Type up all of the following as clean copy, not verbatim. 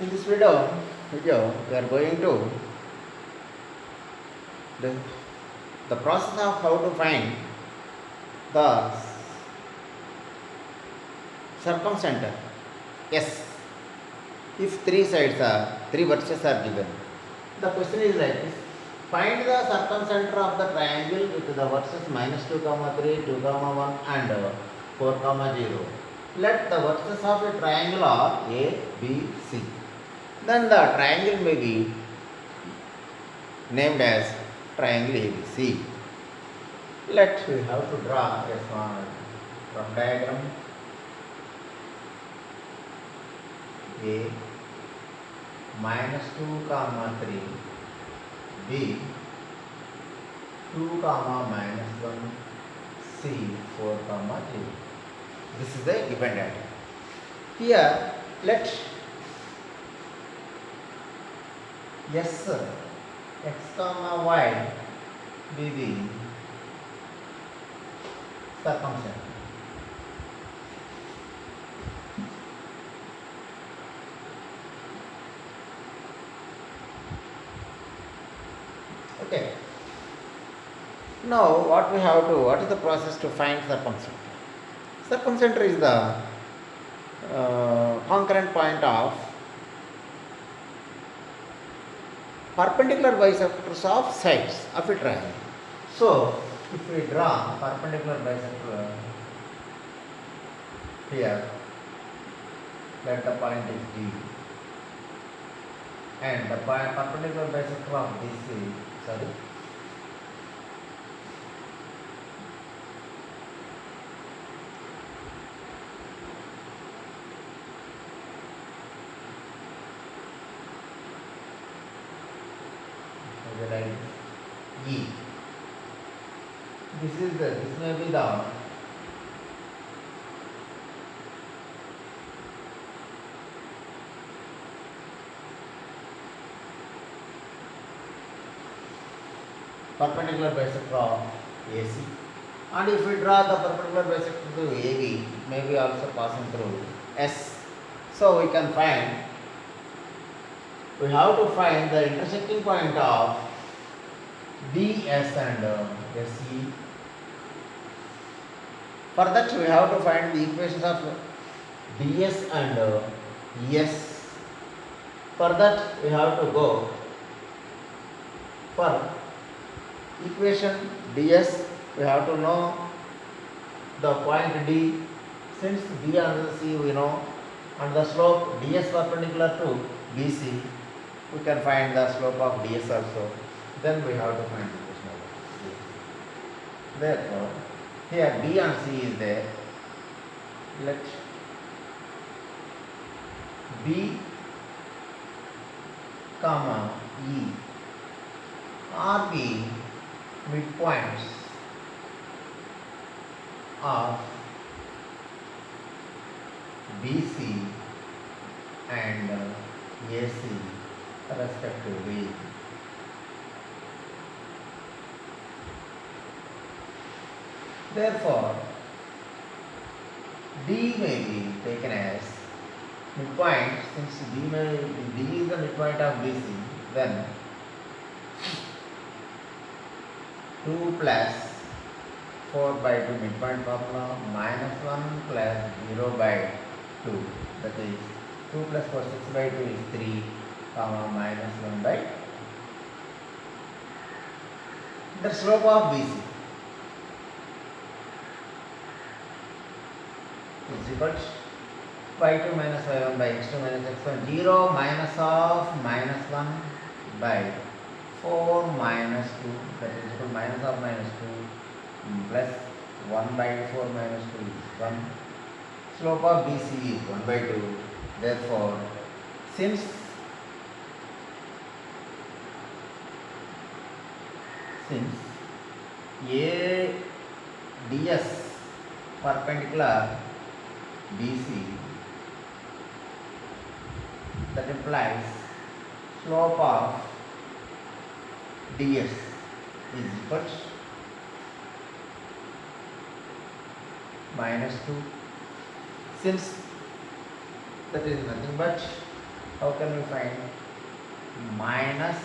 In this video we are going to the, the process of how to find the circumcenter. Yes, if three vertices are given, the question is like this: find the circumcenter of the triangle with the vertices -2, 3, 2, 1, and 4, 0. Let the vertices of a triangle are A, B, C. Then the triangle may be named as triangle ABC. Let we have to draw a small rough diagram. A -2, 3, B 2, -1, C 4, 0. This is the given data. Here let S x, y be the circumcenter. Okay. Now what is the process to find circumcenter? Circumcenter is the concurrent point of perpendicular bisectors of sides of a triangle. So, if we draw perpendicular bisector here, let the point is D, and the perpendicular bisector of this is, like E. This may be the perpendicular bisector of AC, and if we draw the perpendicular bisector to AB, it may be also passing through S. So we can find, we have to find the intersecting point of DS and SE. For that we have to find the equations of DS and ES. For that we have to go for equation DS. We have to know the point D. Since B and C we know, and the slope DS perpendicular to BC, we can find the slope of DS also. Then we have to find the equation of D. Therefore, here B and C is there. Let B, comma E are the midpoints of BC and AC respectively. Therefore, D may be taken as midpoint. Since D is the midpoint of BC, then 2 plus 4 by 2 midpoint formula, -1 plus 0 by 2, that is 2 plus 4, 6 by 2 is 3, -1 by 2. The slope of BC is equal to y2 minus y1 by x2 minus x1, 0 minus of -1 by 4 minus 2, that is equal to minus of -2 plus 1 by 4 minus 2 is 1. Slope of BC is 1 by 2. Therefore, since ADS perpendicular BC, that implies slope of DS is equal to -2. Since that is nothing but How can we find? Minus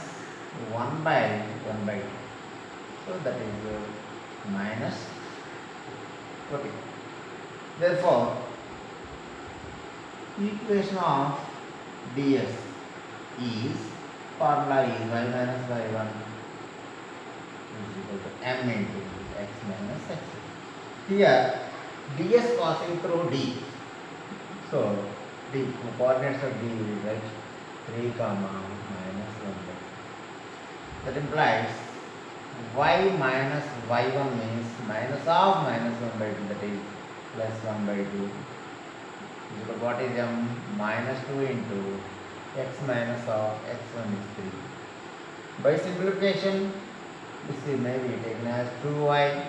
1 by 1 by 2. So that is minus. Okay. Therefore, equation of ds is formula is y minus y1 is equal to m into x minus x. Here ds passing through d. So d coordinates of d is like 3 comma minus 1 by 2. That implies y minus y1 means minus of minus 1 by 2, that is plus 1 by 2. So what is m? Minus 2 into x minus of x1 is 3. By simplification, this is maybe taken as 2y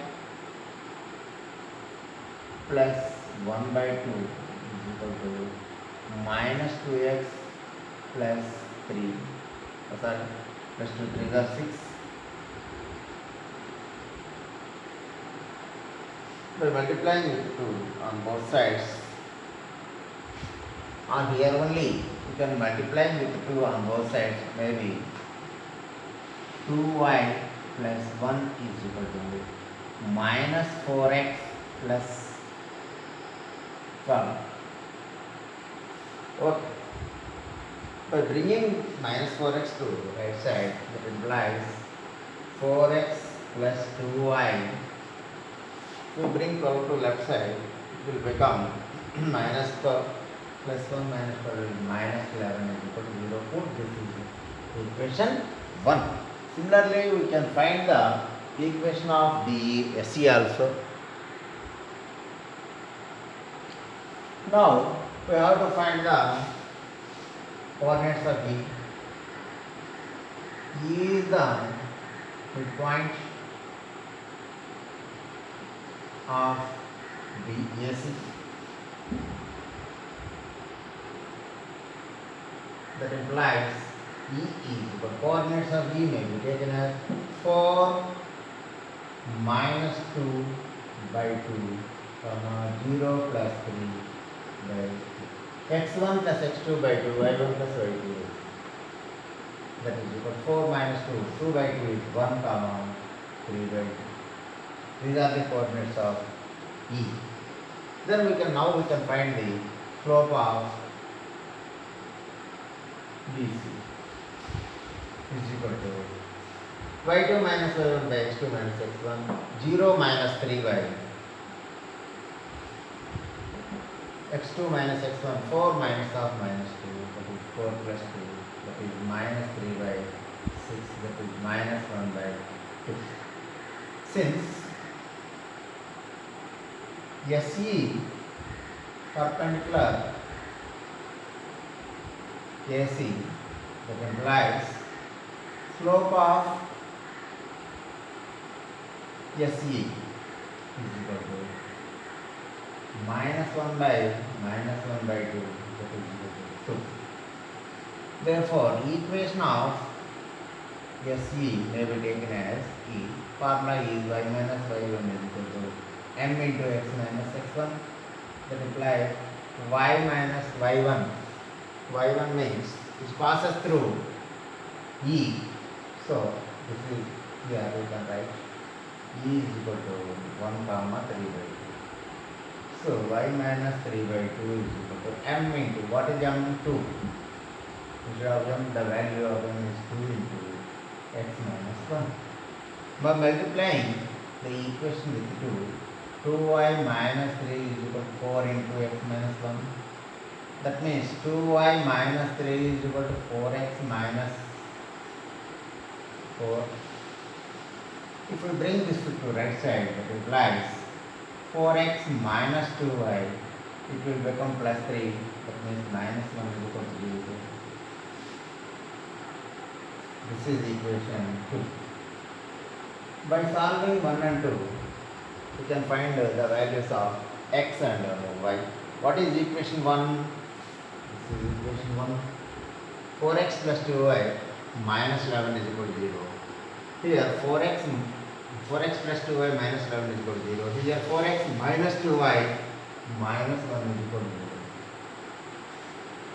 plus 1 by 2 is equal to minus 2x plus 3. Oh, sorry, plus 2 3 are 6. By multiplying with 2 on both sides, on here only you can multiply with 2 on both sides, maybe 2y plus 1 is equal to minus 4x plus 12. Okay. By bringing minus 4x to right side, that implies 4x plus 2y. If we bring 12 to left side, it will become minus 12 plus 1 minus 12 is minus 11 is equal to 0. Put this is equation 1. Similarly, we can find the equation of the SE also. Now, we have to find the coordinates of E. E is the midpoint of the AC. That implies E is the coordinates of E may be taken as 4 minus 2 by 2 comma 0 plus 3 by 2. x1 plus x2 by 2 y1 plus y2. That is equal to 4 minus 2. 2 by 2 is 1 comma 3 by 2. These are the coordinates of E. Then we can find the slope of BC is equal to y2 minus y1 by x2 minus x1, 0 minus 3 by x2 minus x1, 4 minus of minus 2, that is 4 plus 2, that is minus 3 by 6, that is minus 1 by 2. Since SE perpendicular AC, that implies slope of SE is equal to minus 1 by minus 1 by 2, that is equal to 2. Therefore, equation of SE may be taken as E. Formula is y minus y1 is equal to m into x minus x1. That implies y minus y1. Y1 means it passes through E. So, this is here we can write E is equal to 1 comma 3 by 2. So, y minus 3 by 2 is equal to m into, what is m? 2. Instead of m, the value of m is 2 into x minus 1. By multiplying the equation with 2, 2y minus 3 is equal to 4 into x minus 1. That means 2y minus 3 is equal to 4x minus 4. If we bring this to right side, that implies 4x minus 2y, it will become plus 3. That means minus 1 is equal to 0. This is equation 2. By solving 1 and 2, we can find the values of x and y. What is equation 1? This is equation 1. 4x plus 2y minus 11 is equal to 0. Here 4x plus 2y minus 11 is equal to 0. Here 4x minus 2y minus 1 is equal to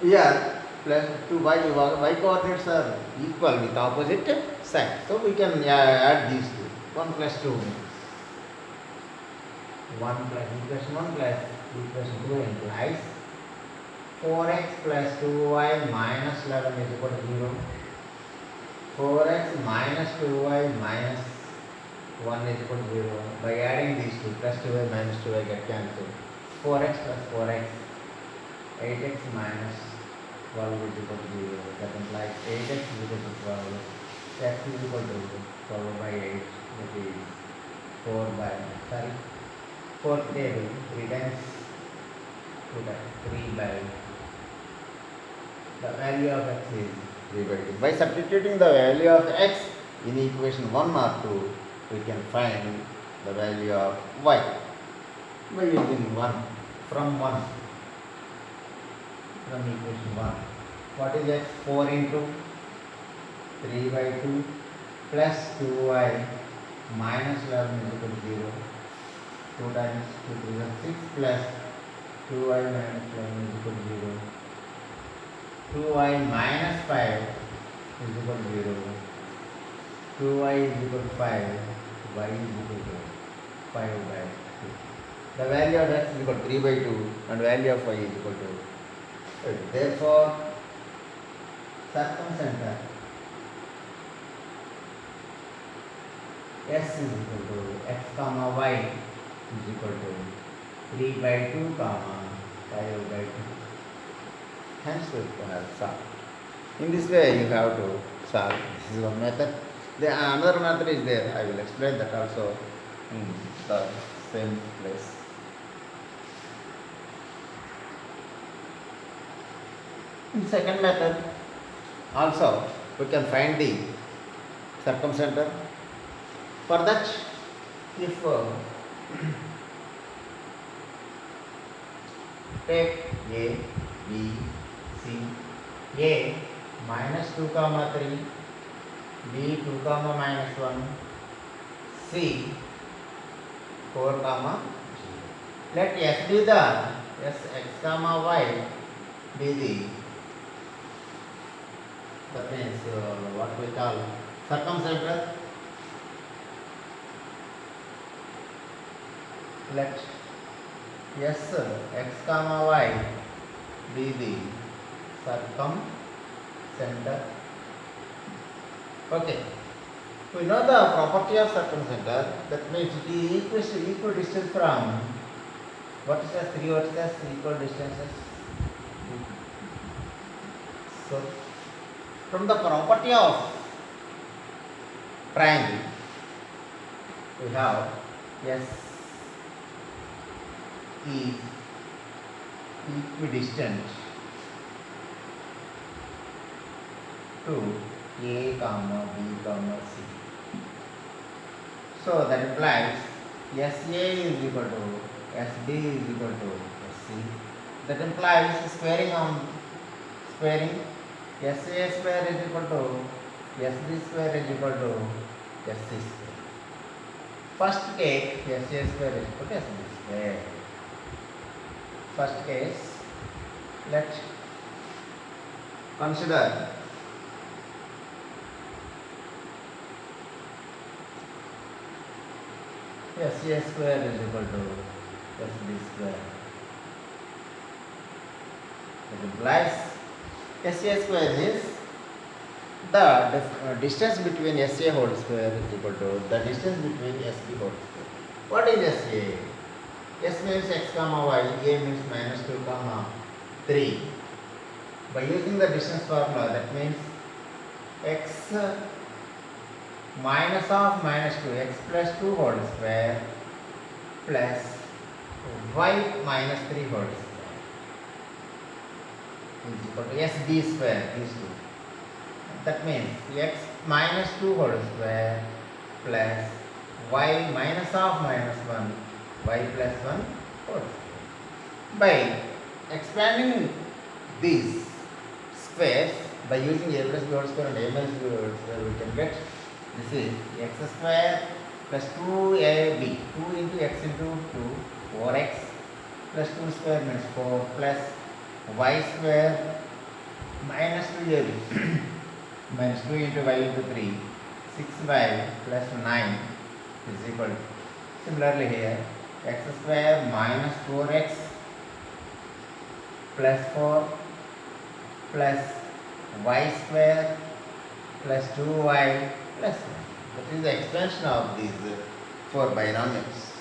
0. Here plus 2y, y coordinates are equal with opposite side. So we can add these two. 1 plus 2 means 1 plus equation 1 plus equation 2 implies 4x plus 2y minus 11 is equal to 0. 4x minus 2y minus 1 is equal to 0. By adding these two, plus 2y minus 2y get cancelled. 4x plus 4x, 8x minus 12 is equal to 0. That implies 8x is equal to 12. X is equal to 12 by 8. That is 4th table, 3 times 2 times 3 by the value of x is 3 by 2. By substituting the value of x in equation 1 or 2, we can find the value of y by using 1 from equation 1. What is x? 4 into 3 by 2 plus 2y minus 11 is equal to 0. 2 times 2 is 6 plus 2y minus 11 is equal to 0. 2y minus 5 is equal to 0. 2y is equal to 5. Y is equal to 5 by 2. The value of x is equal to 3 by 2 and value of y is equal to 8. Therefore, circumcenter S is equal to x comma y is equal to 3 by 2 comma 5 by 2. Hence we have solved. In this way you have to solve. This is one method. The another method is there. I will explain that also in the same place. In second method also we can find the circumcenter. For that, if take A, B, C, A minus 2 comma 3, B 2 comma minus 1, C 4 comma 0. Let S be the S x comma y be the, that means what we call circumcenter. Let S x comma y be the circumcenter. Okay. We know the property of circumcenter. That means it is equal distance from vertices, 3 vertices, equal distances. So, from the property of triangle, we have S is equidistant to A comma B comma C. So that implies SA is equal to SD is equal to SC. That implies squaring SA square is equal to SD square is equal to SC square. First take SA square is equal to SD square. First case, let's consider SA square is equal to SD square. It implies SA square is the distance between SA whole square is equal to the distance between SD whole square. What is SA? S means x comma y, A means minus 2 comma 3. By using the distance formula, that means x minus of minus 2, x plus 2 whole square plus y minus 3 whole square is equal to SD square, these two. That means x minus 2 whole square plus y minus of minus 1, y plus 1 whole square. By expanding these squares by using a plus b whole square and a minus b whole square, we can get this is x square plus 2ab, 2 into x into 2, 4x plus 2 square means 4 plus y square minus 2 a minus 2 into y into 3, 6y plus 9 is equal to, similarly here, x square minus 4x plus 4 plus y square plus 2y plus 1. That is the expansion of these four binomials.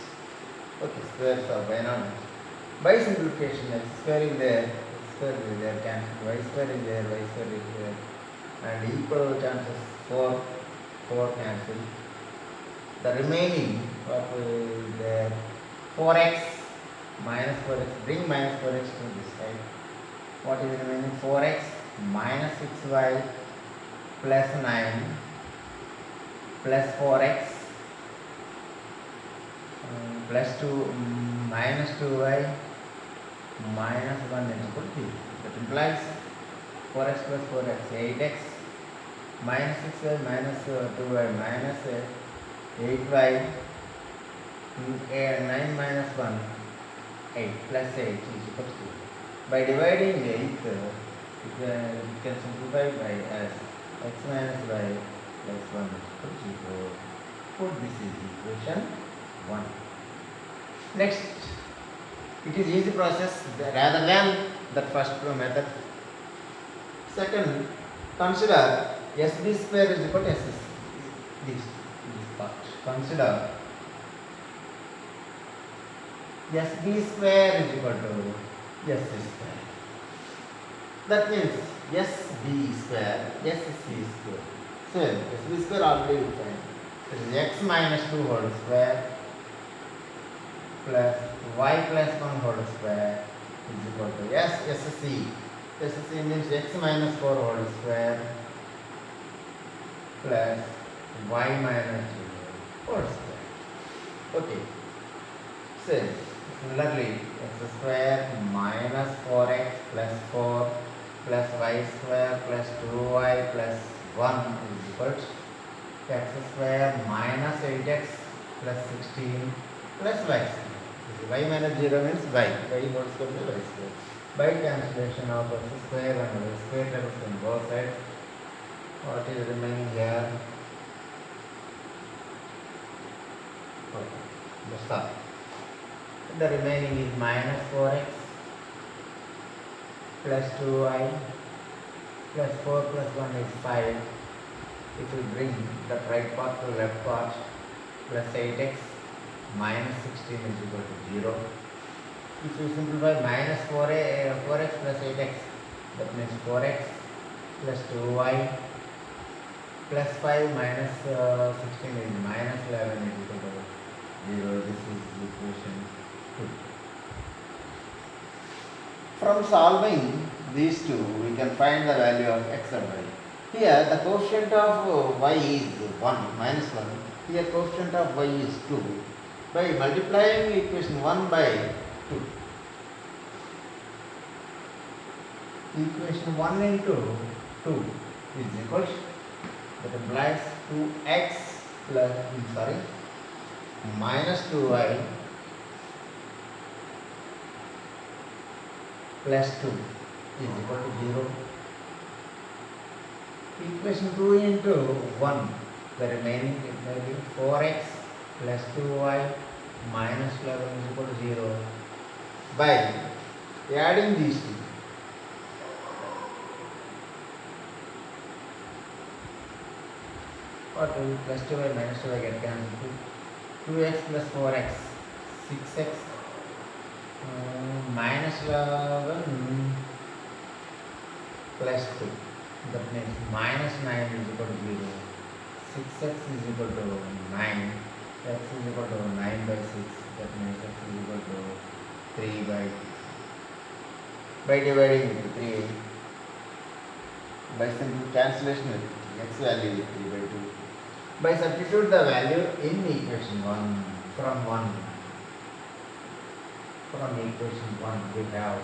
Okay, squares of binomials. By simplification, x square is there, x square is there, cancel, y square is there, y square is there, and equal chances 4 cancel. The remaining what is there, 4x minus 4x, bring minus 4x to this side. What is remaining? 4x minus 6y plus 9 plus 4x plus 2 minus 2y minus 1 is equal to 0. That implies 4x plus 4x, 8x minus 6y minus 2y minus 8y, 9 minus 1, 8 plus 8 is equal to 0. By dividing 8, you can simplify by as x minus y plus 1 is equal to 0. Put this is equation 1. Next, it is easy process rather than that first method. Second, consider SB square is equal to SS. This part. Consider SB square is equal to SS square. That means SB square, SC square. So SB square already defined. It is x minus 2 whole square plus y plus 1 whole square is equal to SC. SC means x minus 4 whole square plus y minus 2 whole square. Okay. Similarly, x square minus 4x plus 4 plus y square plus 2y plus 1 is equal to x square minus 8x plus 16 plus y square. Y minus 0 means y. Y whole square is y square. By cancellation of x square and y square terms on both sides, what is remaining here? Okay, that's all. The remaining is minus 4x plus 2y plus 4 plus 1 is 5. If we bring the right part to left part, plus 8x minus 16 is equal to 0. If you simplify minus 4x plus 8x, that means 4x plus 2y plus 5 minus 16 is minus 11 is equal to 0. This is equation 2. From solving these two, we can find the value of x and y. Here the quotient of y is 1, minus 1. Here quotient of y is 2. By multiplying equation 1 by 2, equation 1 into 2 is equal to, that implies 2x plus, minus 2y plus 2 is equal to 0. Equation 2 into 1, the remaining it may be 4x plus 2y minus 11 is equal to 0. By adding these two, what will plus 2y minus 2y get cancelled? 2x plus 4x, 6x minus 11 plus 2. That means minus 9 is equal to 0. 6x is equal to 9. X is equal to 9 by 6. That means x is equal to 3 by 6. By dividing with 3, by simple cancellation with x value is 3 by 2. By substitute the value in equation 1 from equation 1 we have,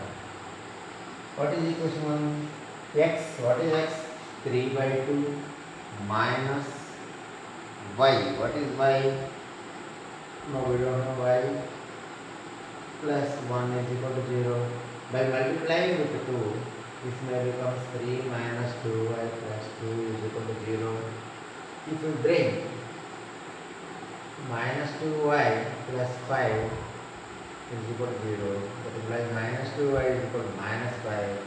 what is equation 1? X, what is x? 3 by 2 minus y, what is y? No, we don't know y, plus 1 is equal to 0. By multiplying with 2, This may become 3 minus 2y plus 2 is equal to 0. If you bring minus 2y plus 5 is equal to 0, that implies minus 2y is equal to minus 5.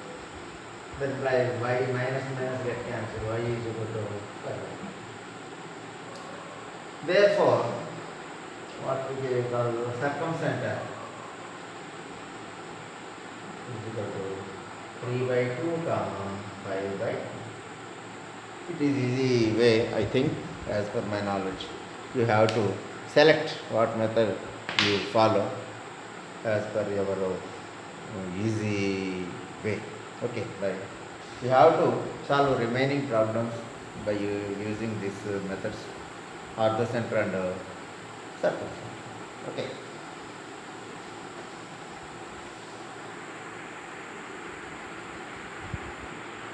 That implies y minus minus get cancelled, y is equal to 5. Therefore, what we call circumcenter is equal to 3 by 2 comma 5 by 2. It is easy way, I think, as per my knowledge. You have to select what method you follow as per your easy way. Okay, right. You have to solve remaining problems by using these methods, orthocenter and circumcenter. Okay.